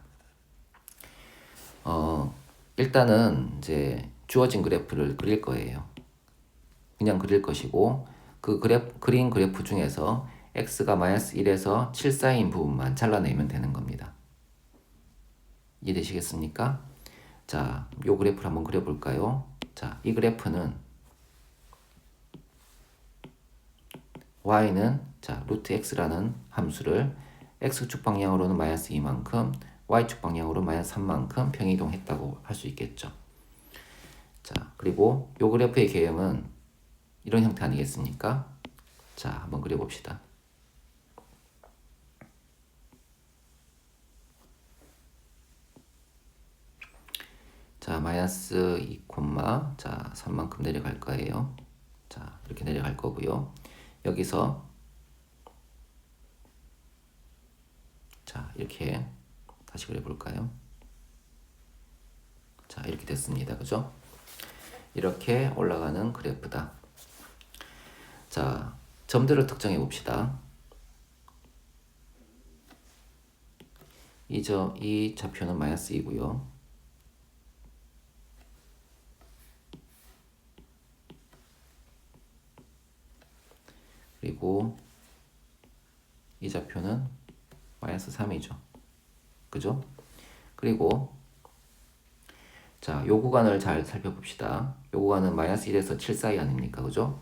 일단은 이제 주어진 그래프를 그릴 거예요. 그냥 그릴 것이고 그 그린 그래프 중에서 x가 마이너스 1에서 7 사이인 부분만 잘라내면 되는 겁니다. 이해되시겠습니까? 자, 요 그래프를 한번 그려볼까요? 자, 이 그래프는 y는 자 루트 x라는 함수를 x축 방향으로는 마이너스 2만큼 y축 방향으로 마이너스 3만큼 평이동했다고 할 수 있겠죠. 자, 그리고 요 그래프의 개형은 이런 형태 아니겠습니까? 자, 한번 그려봅시다. 자, 마이너스 2, 자 3만큼 내려갈 거예요. 자, 이렇게 내려갈 거고요. 여기서 자, 이렇게 다시 그려볼까요? 자, 이렇게 됐습니다. 그죠? 이렇게 올라가는 그래프다. 자, 점들을 특정해 봅시다. 이 좌표는 마이너스 2고요. 그리고 이 좌표는 마이너스 3이죠. 그죠? 그리고 자, 요 구간을 잘 살펴봅시다. 요 구간은 마이너스 1에서 7 사이 아닙니까? 그죠?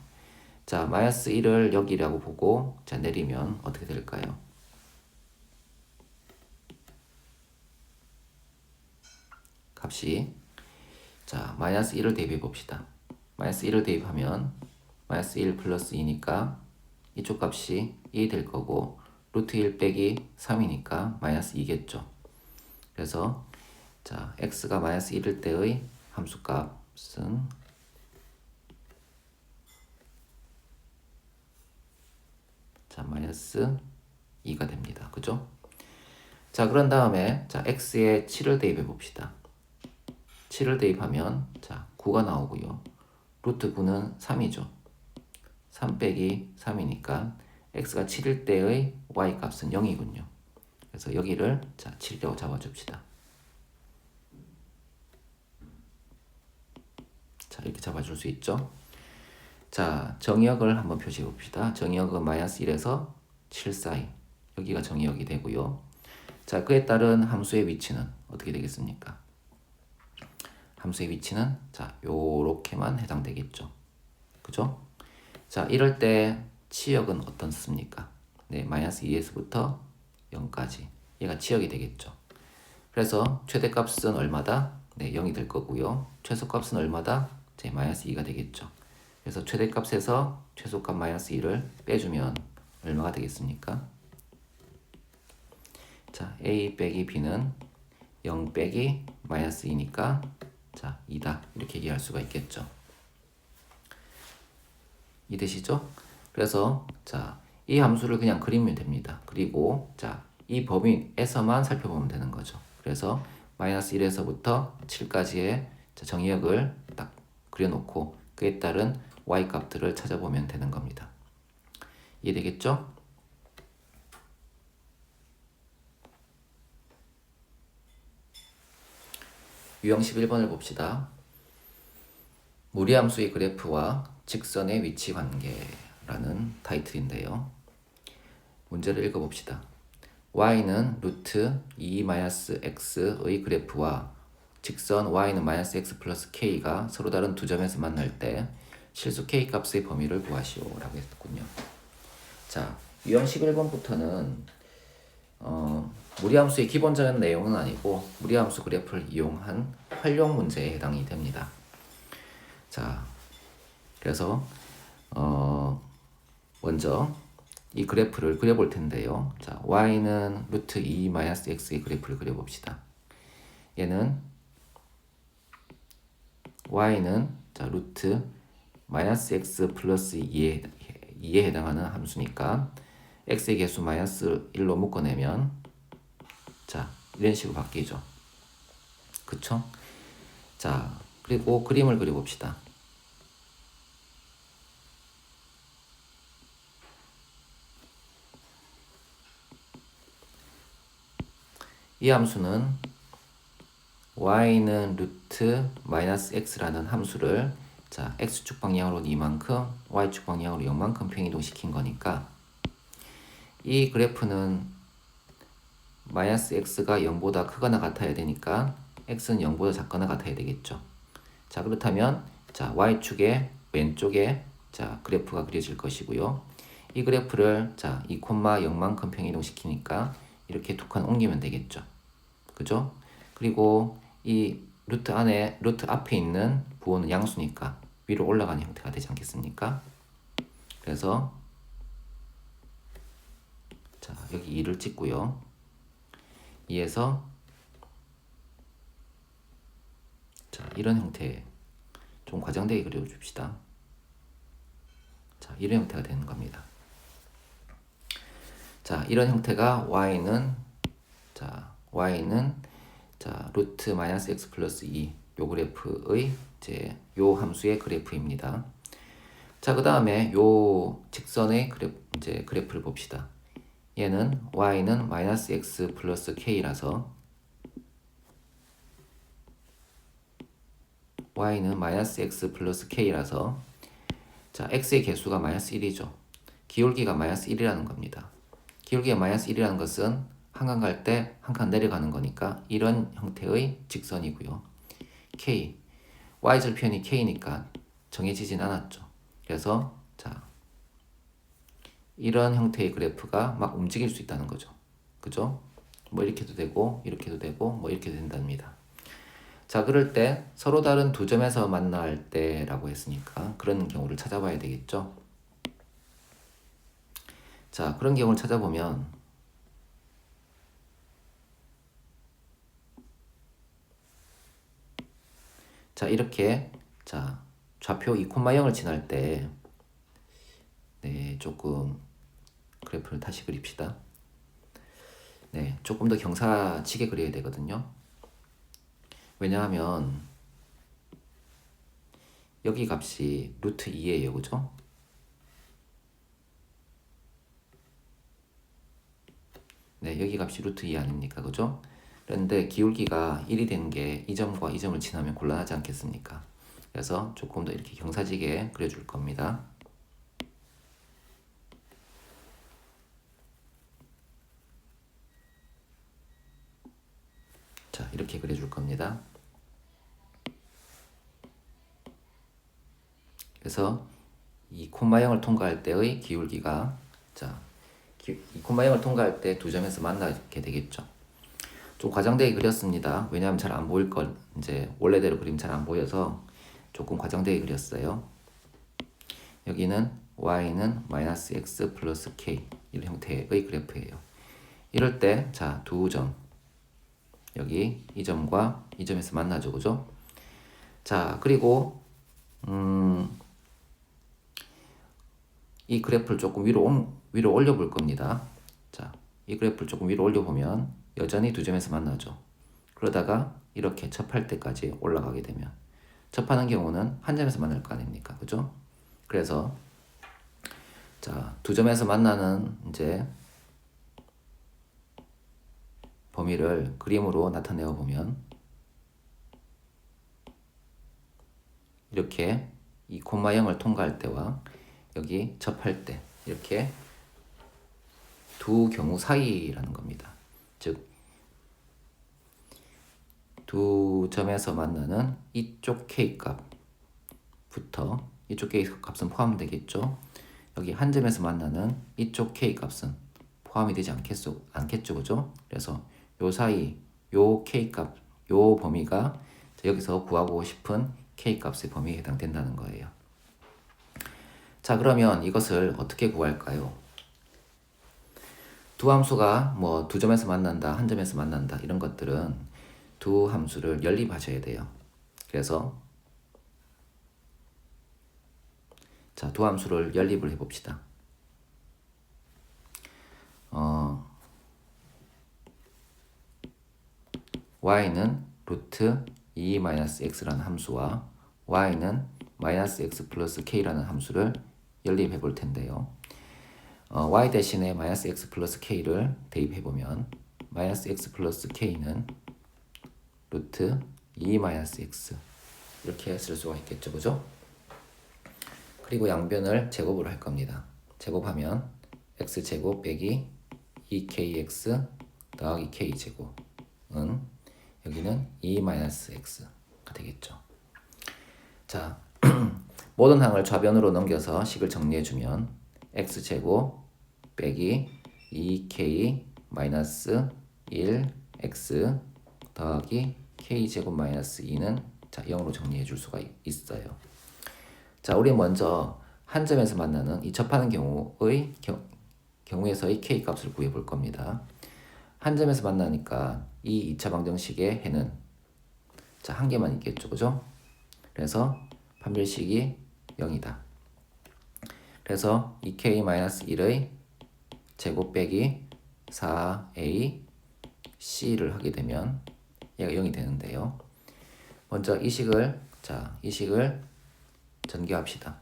자, 마이너스 1을 여기라고 보고 자, 내리면 어떻게 될까요? 값이 자, 마이너스 1을 대입해 봅시다. 마이너스 1을 대입하면 마이너스 1 플러스 2니까 이쪽 값이 2 될 거고 루트 1 빼기 3이니까 마이너스 2겠죠. 그래서 자, x가 마이너스 1일 때의 함수값은 자, 마이너스 2가 됩니다. 그죠? 자, 그런 다음에 자, x에 7을 대입해 봅시다. 7을 대입하면 자, 9가 나오고요. 루트 9는 3이죠. 3 빼기 3이니까 x가 7일 때의 y 값은 0이군요. 그래서 여기를 자, 7이라고 잡아줍시다. 자, 이렇게 잡아줄 수 있죠. 자, 정의역을 한번 표시해 봅시다. 정의역은 마이너스 1에서 7 사이. 여기가 정의역이 되고요. 자, 그에 따른 함수의 위치는 어떻게 되겠습니까? 함수의 위치는 자, 요렇게만 해당되겠죠. 그죠? 자, 이럴 때 치역은 어떻습니까? 네, 마이너스 2에서부터 0까지. 얘가 치역이 되겠죠. 그래서 최대값은 얼마다? 네, 0이 될 거고요. 최소값은 얼마다? 제 마이너스 2가 되겠죠. 그래서 최대값에서 최소값 마이너스 2를 빼주면 얼마가 되겠습니까? 자, a 빼기 b는 0 빼기 마이너스 2니까 자 2다 이렇게 얘기할 수가 있겠죠. 이해되시죠? 그래서 자 이 함수를 그냥 그리면 됩니다. 그리고 자 이 범위에서만 살펴보면 되는 거죠. 그래서 마이너스 1에서부터 7까지의 정의역을 딱 그려놓고 그에 따른 y 값들을 찾아보면 되는 겁니다. 이해되겠죠? 유형 11번을 봅시다. 무리함수의 그래프와 직선의 위치 관계라는 타이틀인데요. 문제를 읽어봅시다. y는 루트 2-x의 그래프와 직선 y는 -x 플러스 k가 서로 다른 두 점에서 만날 때 실수 k 값의 범위를 구하시오 라고 했군요. 자, 유형 11번부터는 무리함수의 기본적인 내용은 아니고 무리함수 그래프를 이용한 활용 문제에 해당이 됩니다. 자, 그래서 먼저 이 그래프를 그려볼 텐데요. 자, y는 루트 2-x의 그래프를 그려봅시다. 얘는 y는 자 루트 -x 플러스 2에 해당하는 함수니까 x의 개수 -1로 묶어내면 자 이런 식으로 바뀌죠. 그쵸? 자 그리고 그림을 그려봅시다. 이 함수는 y는 루트 -x라는 함수를 자 x축 방향으로 2만큼 y축 방향으로 0만큼 평이동시킨 거니까 이 그래프는 -x가 0보다 크거나 같아야 되니까 x는 0보다 작거나 같아야 되겠죠. 자 그렇다면 자 y축의 왼쪽에 자 그래프가 그려질 것이고요. 이 그래프를 자 2,0만큼 평이동시키니까 이렇게 두 칸 옮기면 되겠죠. 그죠? 그리고 이 루트 앞에 있는 부호는 양수니까 위로 올라가는 형태가 되지 않겠습니까? 그래서 자 여기 2를 찍고요. 2에서 자 이런 형태 좀 과장되게 그려줍시다. 자 이런 형태가 되는 겁니다. 자 이런 형태가 y는 자 루트 -x 플러스 2 요 그래프의 이제 요 함수의 그래프입니다. 자 그 다음에 요 직선의 그래프를 봅시다. 얘는 y는 -x 플러스 k라서 y는 -x 플러스 k라서 자 x의 개수가 -1이죠. 기울기가 -1이라는 겁니다. 기울기가 -1이라는 것은 한 칸 갈 때 한 칸 내려가는 거니까 이런 형태의 직선이고요. k y절편이 k니까 정해지진 않았죠. 그래서 자 이런 형태의 그래프가 막 움직일 수 있다는 거죠. 그죠? 뭐 이렇게도 되고 이렇게도 되고 뭐 이렇게도 된답니다. 자 그럴 때 서로 다른 두 점에서 만날 때라고 했으니까 그런 경우를 찾아봐야 되겠죠. 자 그런 경우를 찾아보면 자 이렇게 자 좌표 2,0을 지날 때 네, 조금 그래프를 다시 그립시다. 네, 조금 더 경사지게 그려야 되거든요. 왜냐하면 여기 값이 루트 2예요. 그죠? 네, 여기 값이 루트 2 아닙니까? 그죠? 그런데 기울기가 1이 되는 게 이 점과 이 점을 지나면 곤란하지 않겠습니까? 그래서 조금 더 이렇게 경사지게 그려줄 겁니다. 자, 이렇게 그려줄 겁니다. 그래서 이 콤마형을 통과할 때의 기울기가 자, 이 콤마형을 통과할 때 두 점에서 만나게 되겠죠. 좀 과장되게 그렸습니다. 왜냐하면 잘 안 보일 걸 이제 원래대로 그리면 잘 안 보여서 조금 과장되게 그렸어요. 여기는 y는 -x 플러스 k 이런 형태의 그래프예요. 이럴 때 자 두 점 여기 이 점과 이 점에서 만나죠. 그죠? 자, 그리고 이 그래프를 조금 위로 올려볼 겁니다. 자, 이 그래프를 조금 위로 올려보면 여전히 두 점에서 만나죠. 그러다가 이렇게 접할 때까지 올라가게 되면 접하는 경우는 한 점에서 만날 거 아닙니까? 그죠? 그래서 자, 두 점에서 만나는 이제 범위를 그림으로 나타내어 보면 이렇게 이 콤마형을 통과할 때와 여기 접할 때 이렇게 두 경우 사이라는 겁니다. 즉, 두 점에서 만나는 이쪽 K 값부터 이쪽 K 값은 포함되겠죠. 여기 한 점에서 만나는 이쪽 K 값은 포함이 되지 않겠죠, 그죠? 그래서 요 사이 요 K 값, 요 범위가 여기서 구하고 싶은 K 값의 범위에 해당된다는 거예요. 자, 그러면 이것을 어떻게 구할까요? 두 함수가 뭐 두 점에서 만난다, 한 점에서 만난다 이런 것들은 두 함수를 연립하셔야 돼요. 그래서 자, 두 함수를 연립을 해봅시다. y는 루트 2-x라는 함수와 y는 마이너스 x 플러스 k라는 함수를 연립해 볼 텐데요. y 대신에 마이너스 x 플러스 k를 대입해 보면 마이너스 x 플러스 k는 루트 2-x 이렇게 쓸 수가 있겠죠, 그죠? 그리고 양변을 제곱을 할 겁니다. 제곱하면 x제곱 빼기 2kx 더하기 k제곱은 여기는 2-x가 되겠죠. 자, 모든 항을 좌변으로 넘겨서 식을 정리해주면 x제곱 빼기 2k 마이너스 1x 더하기 k제곱 마이너스 2는 자, 0으로 정리해 줄 수가 있어요. 자, 우리 먼저 한 점에서 만나는 이 접하는 경우에서의 k 값을 구해 볼 겁니다. 한 점에서 만나니까 이 2차 방정식의 해는 자, 한 개만 있겠죠, 그죠? 그래서 판별식이 0이다. 그래서 2k-1의 제곱 빼기 4a c를 하게 되면 얘가 0이 되는데요. 먼저 이 식을 전개합시다.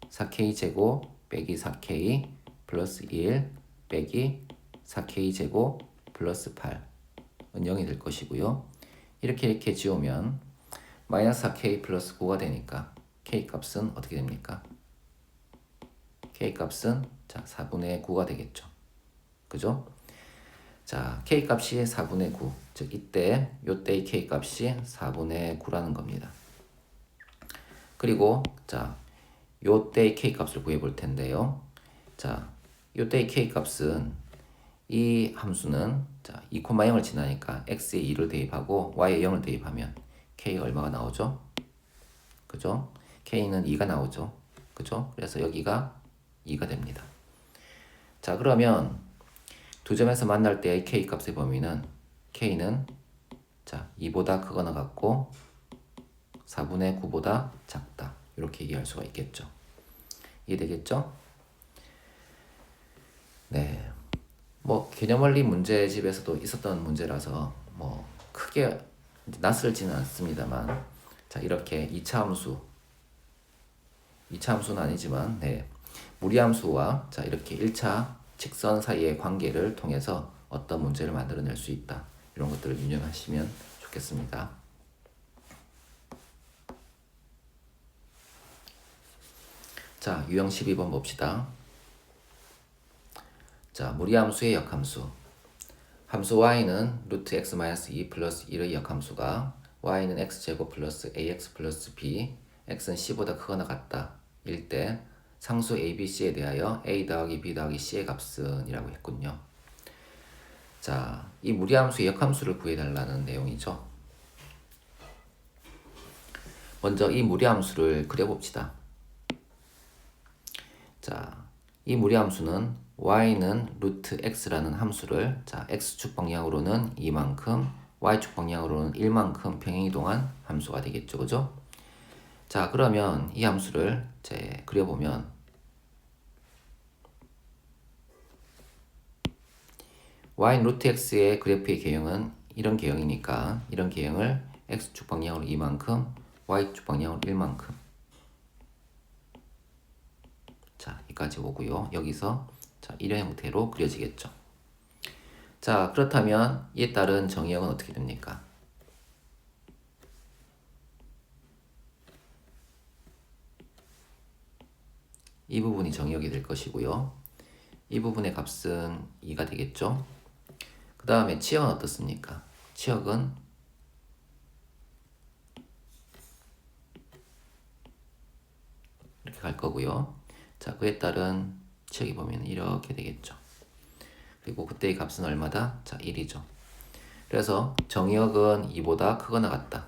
4k 제곱 빼기 4k 플러스 1 빼기 4k 제곱 플러스 8은 0이 될 것이고요. 이렇게 지우면 마이너스 4k 플러스 9가 되니까 k 값은 어떻게 됩니까? k 값은 자 4분의 9가 되겠죠. 그죠? 자, k 값이 4분의 9, 즉 요때의 k 값이 4분의 9라는 겁니다. 그리고 자, 요때의 k 값을 구해 볼 텐데요. 자, 요때의 k 값은 이 함수는 자, 2,0을 지나니까 x에 2를 대입하고 y에 0을 대입하면 k가 얼마가 나오죠? 그죠? k는 2가 나오죠. 그죠? 그래서 여기가 2가 됩니다. 자, 그러면 두 점에서 만날 때의 k 값의 범위는 k는 자, 2보다 크거나 같고 4분의 9보다 작다. 이렇게 얘기할 수가 있겠죠. 이해되겠죠? 네. 뭐 개념원리 문제집에서도 있었던 문제라서 뭐 크게 낯설지는 않습니다만 자, 이렇게 2차 함수는 아니지만 네. 무리함수와 자, 이렇게 1차 직선 사이의 관계를 통해서 어떤 문제를 만들어낼 수 있다. 이런 것들을 유념하시면 좋겠습니다. 자, 유형 12번 봅시다. 자, 무리함수의 역함수. 함수 y는 루트 x-2 플러스 1의 역함수가 y는 x제곱 플러스 ax 플러스 b, x는 c보다 크거나 같다. 일 때 상수 a, b, c에 대하여 a 더하기 b 더하기 c의 값은 이라고 했군요. 자, 이 무리함수의 역함수를 구해달라는 내용이죠. 먼저 이 무리함수를 그려봅시다. 자, 이 무리함수는 y는 루트 x라는 함수를 자, x축 방향으로는 이만큼, y축 방향으로는 1만큼 평행이동한 함수가 되겠죠. 그죠? 자, 그러면 이 함수를 이제 그려보면 y 루트 x의 그래프의 개형은 이런 개형이니까 이런 개형을 x축 방향으로 2만큼 y축 방향으로 1만큼. 자, 여기까지 오고요. 여기서 자, 이런 형태로 그려지겠죠. 자, 그렇다면 이에 따른 정의역은 어떻게 됩니까? 이 부분이 정의역이 될 것이고요. 이 부분의 값은 2가 되겠죠. 그 다음에 치역은 어떻습니까? 치역은 이렇게 갈 거고요. 자, 그에 따른 치역이 보면 이렇게 되겠죠. 그리고 그때의 값은 얼마다? 자, 1이죠. 그래서 정의역은 2보다 크거나 같다.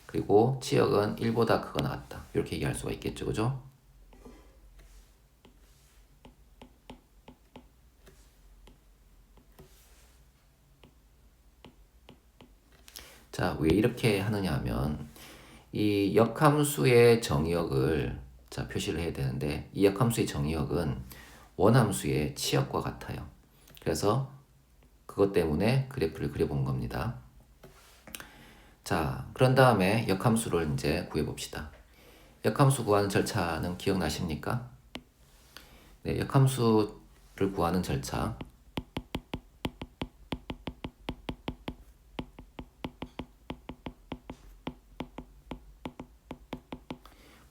그리고 치역은 1보다 크거나 같다. 이렇게 얘기할 수가 있겠죠. 그죠? 자, 왜 이렇게 하느냐 하면 이 역함수의 정의역을 자, 표시를 해야 되는데 이 역함수의 정의역은 원함수의 치역과 같아요. 그래서 그것 때문에 그래프를 그려본 겁니다. 자, 그런 다음에 역함수를 이제 구해봅시다. 역함수 구하는 절차는 기억나십니까? 네, 역함수를 구하는 절차.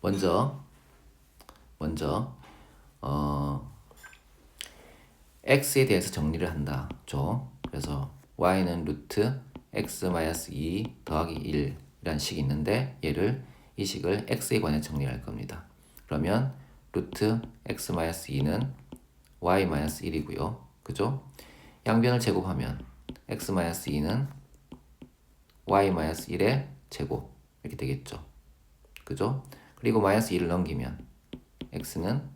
먼저 x에 대해서 정리를 한다죠. 그래서 y는 루트 x-2 더하기 1이라는 식이 있는데 얘를 이 식을 x에 관해 정리할 겁니다. 그러면 루트 x-2는 y-1이고요. 그죠? 양변을 제곱하면 x-2는 y-1의 제곱 이렇게 되겠죠. 그죠? 그리고 마이너스 2를 넘기면 x는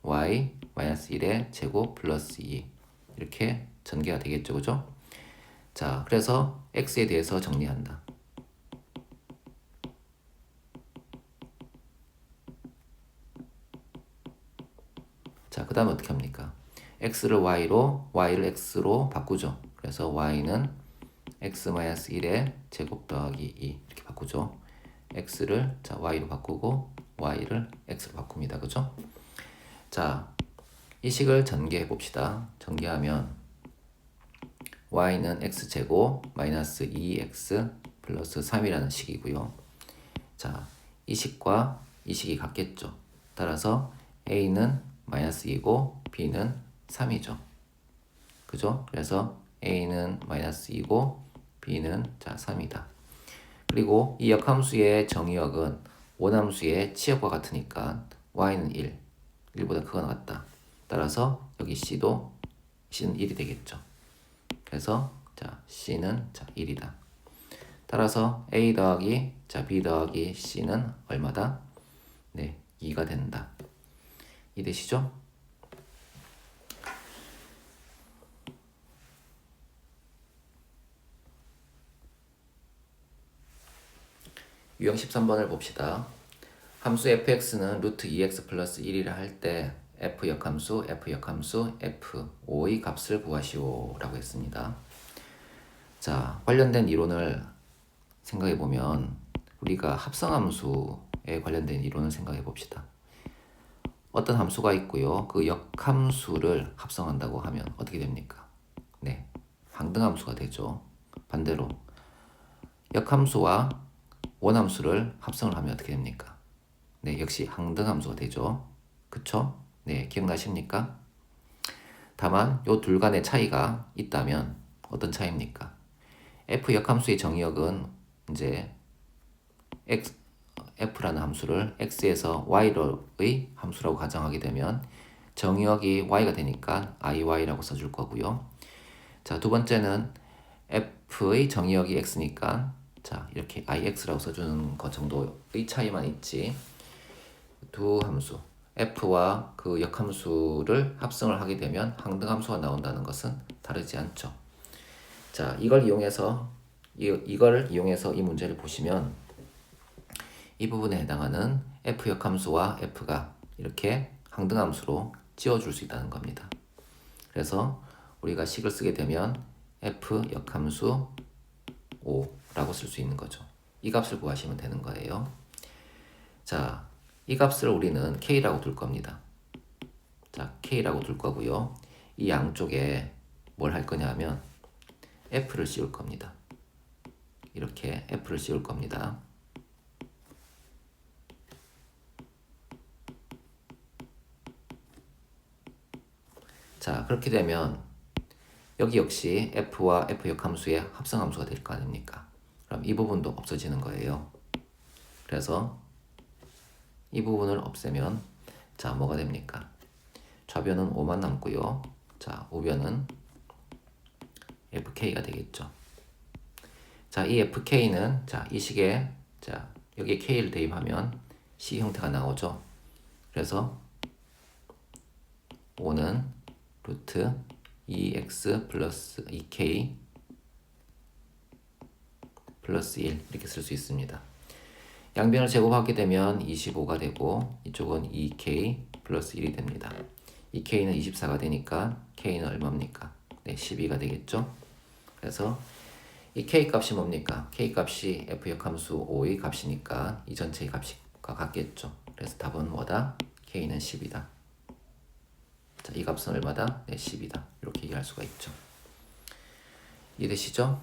y 마이너스 1의 제곱 플러스 2 이렇게 전개가 되겠죠. 그죠? 자, 그래서 x에 대해서 정리한다. 자, 그 다음에 어떻게 합니까? x를 y로, y를 x로 바꾸죠. 그래서 y는 x-1의 제곱 더하기 2 이렇게 바꾸죠. x를 자, y로 바꾸고 y를 x로 바꿉니다. 그죠? 자, 이 식을 전개해 봅시다. 전개하면 y는 x제곱 마이너스 2x 플러스 3이라는 식이고요. 자, 이 식과 이 식이 같겠죠. 따라서 a는 마이너스 2고 b는 3이죠. 그죠? 그래서 a는 마이너스 2고 b는 자 3이다. 그리고 이 역함수의 정의역은 원함수의 치역과 같으니까 y는 1, 1보다 크거나 같다. 따라서 여기 c는 1이 되겠죠. 그래서 자 c는 자 1이다. 따라서 a 더하기 자 b 더하기 c는 얼마다? 네, 2가 된다. 이해되시죠? 유형 13번을 봅시다. 함수 fx는 루트 2x 플러스 1이라 할 때 f 역함수, f5의 값을 구하시오 라고 했습니다. 자, 관련된 이론을 생각해 보면 우리가 합성함수에 관련된 이론을 생각해 봅시다. 어떤 함수가 있고요. 그 역함수를 합성한다고 하면 어떻게 됩니까? 네, 항등함수가 되죠. 반대로 역함수와 원함수를 합성을 하면 어떻게 됩니까? 네, 역시 항등함수가 되죠. 그쵸? 네, 기억나십니까? 다만 요 둘 간의 차이가 있다면 어떤 차이입니까? f 역함수의 정의역은 이제 f라는 함수를 x에서 y의 함수라고 가정하게 되면 정의역이 y가 되니까 iy라고 써줄 거고요. 자, 두 번째는 f의 정의역이 x니까 자, 이렇게 ix라고 써주는 것 정도의 차이만 있지 두 함수 f와 그 역함수를 합성을 하게 되면 항등함수가 나온다는 것은 다르지 않죠. 자, 이걸 이용해서 이 문제를 보시면 이 부분에 해당하는 f 역함수와 f가 이렇게 항등함수로 지워줄 수 있다는 겁니다. 그래서 우리가 식을 쓰게 되면 f 역함수 5라고 쓸 수 있는 거죠. 이 값을 구하시면 되는 거예요. 자, 이 값을 우리는 k라고 둘 겁니다. 자, k라고 둘 거고요. 이 양쪽에 뭘 할 거냐 하면 f를 씌울 겁니다. 이렇게 f를 씌울 겁니다. 자, 그렇게 되면 여기 역시 f와 f 역함수의 합성함수가 될 거 아닙니까? 그럼 이 부분도 없어지는 거예요. 그래서 이 부분을 없애면 자, 뭐가 됩니까? 좌변은 5만 남고요. 자, 우변은 fk가 되겠죠. 자, 이 fk는 자, 이 식에 자, 여기에 k를 대입하면 c 형태가 나오죠. 그래서 5는 루트 2x 플러스 2k 플러스 1 이렇게 쓸 수 있습니다. 양변을 제곱하게 되면 25가 되고 이쪽은 2k 플러스 1이 됩니다. 2k는 24가 되니까 k는 얼마입니까? 네, 12가 되겠죠. 그래서 이 k 값이 뭡니까? k 값이 f 역함수 5의 값이니까 이 전체의 값과 같겠죠. 그래서 답은 뭐다? k는 10이다. 자, 이 값은 얼마다? 네, 10이다. 이렇게 얘기할 수가 있죠. 이해되시죠?